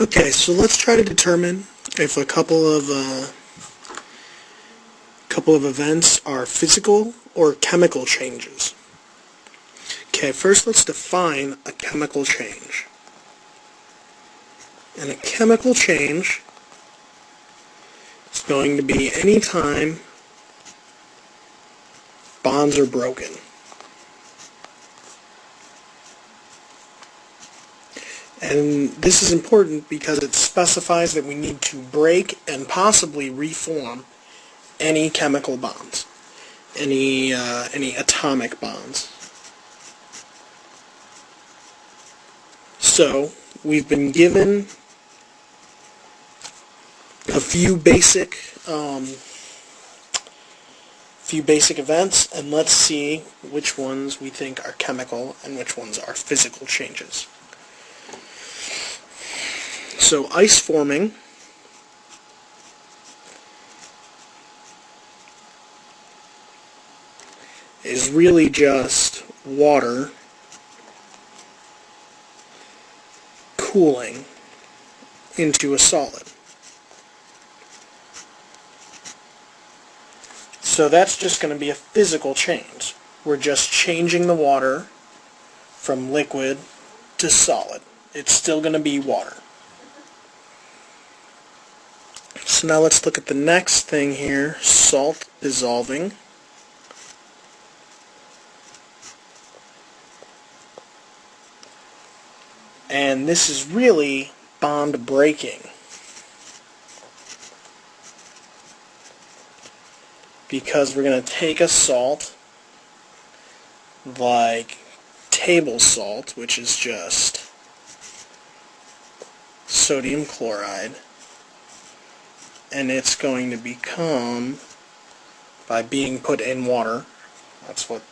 Okay, so let's try to determine if a couple of events are physical or chemical changes. Okay, first let's define a chemical change. And a chemical change is going to be any time bonds are broken. And this is important because it specifies that we need to break and possibly reform any chemical bonds, any atomic bonds. So we've been given a few basic events, and let's see which ones we think are chemical and which ones are physical changes. So ice forming is really just water cooling into a solid. So that's just going to be a physical change. We're just changing the water from liquid to solid. It's still going to be water. So now let's look at the next thing here, salt dissolving. And this is really bond breaking, because we're going to take a salt like table salt, which is just sodium chloride, and it's going to become, by being put in water, that's what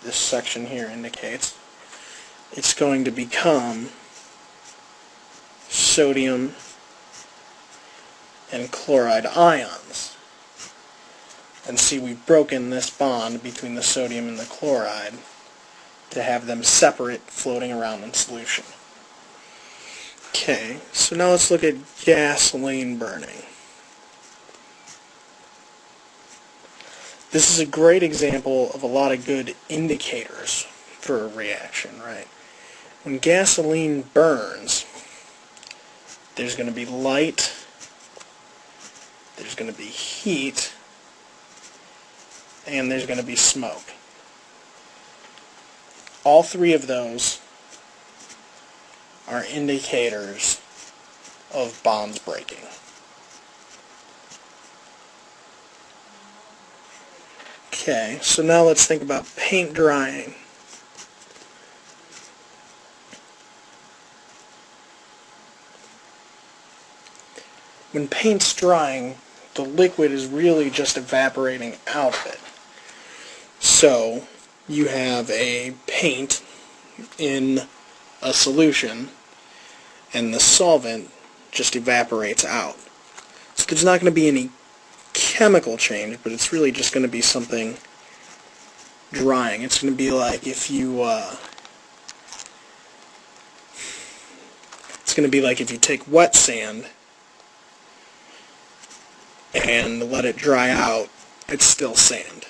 this section here indicates, it's going to become sodium and chloride ions. And see, we've broken this bond between the sodium and the chloride to have them separate, floating around in solution. Okay, so now let's look at gasoline burning. This is a great example of a lot of good indicators for a reaction, right? When gasoline burns, there's going to be light, there's going to be heat, and there's going to be smoke. All three of those are indicators of bonds breaking. Okay, so now let's think about paint drying. When paint's drying, the liquid is really just evaporating out of it. So you have a paint in a solution, and the solvent just evaporates out. So there's not going to be any chemical change, but it's really just going to be something drying. It's going to be like if you take wet sand and let it dry out, it's still sand.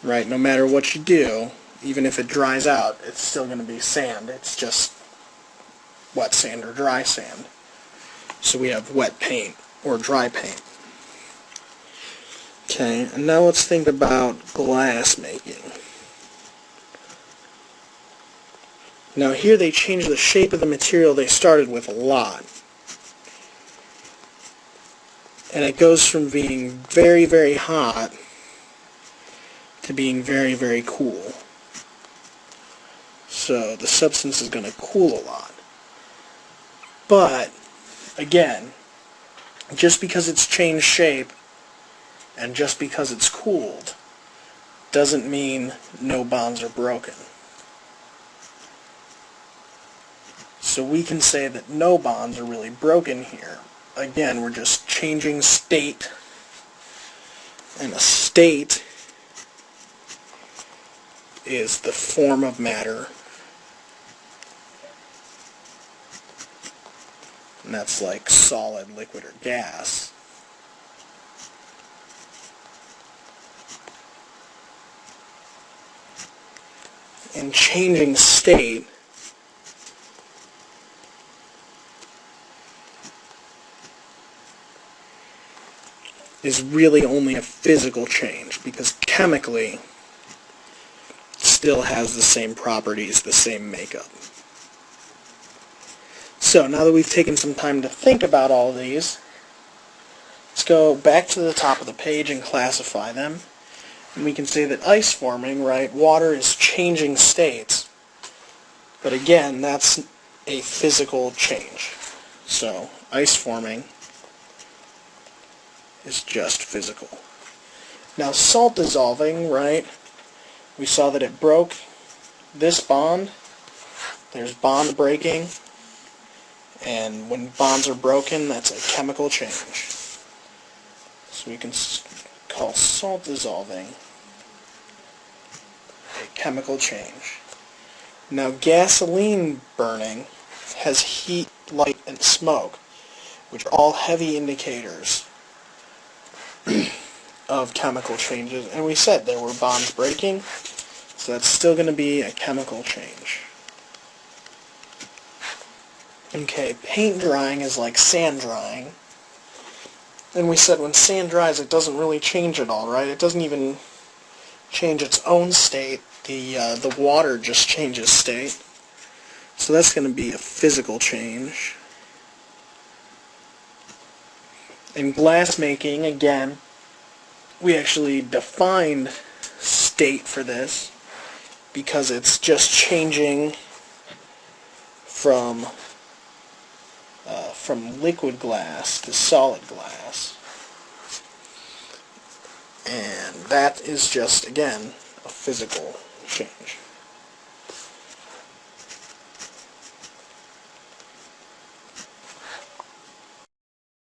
Right? No matter what you do, even if it dries out, it's still going to be sand. It's just wet sand or dry sand. So we have wet paint or dry paint. Okay, and now let's think about glass making. Now here they changed the shape of the material they started with a lot. And it goes from being very, very hot to being very, very cool. So the substance is going to cool a lot. But, again, just because it's changed shape and just because it's cooled doesn't mean no bonds are broken. So we can say that no bonds are really broken here. Again, we're just changing state, and a state is the form of matter and that's like solid, liquid, or gas. And changing state is really only a physical change, because chemically it still has the same properties, the same makeup. So now that we've taken some time to think about all of these, let's go back to the top of the page and classify them. And we can say that ice forming, right, water is changing states. But again, that's a physical change. So ice forming is just physical. Now salt dissolving, right, we saw that it broke this bond. There's bond breaking. And when bonds are broken, that's a chemical change. So we can call salt dissolving a chemical change. Now gasoline burning has heat, light, and smoke, which are all heavy indicators of chemical changes. And we said there were bonds breaking, so that's still going to be a chemical change. Okay, paint drying is like sand drying. And we said when sand dries, it doesn't really change at all, right? It doesn't even change its own state. The water just changes state. So that's going to be a physical change. In glass making, again, we actually defined state for this because it's just changing from liquid glass to solid glass. And that is just, again, a physical change.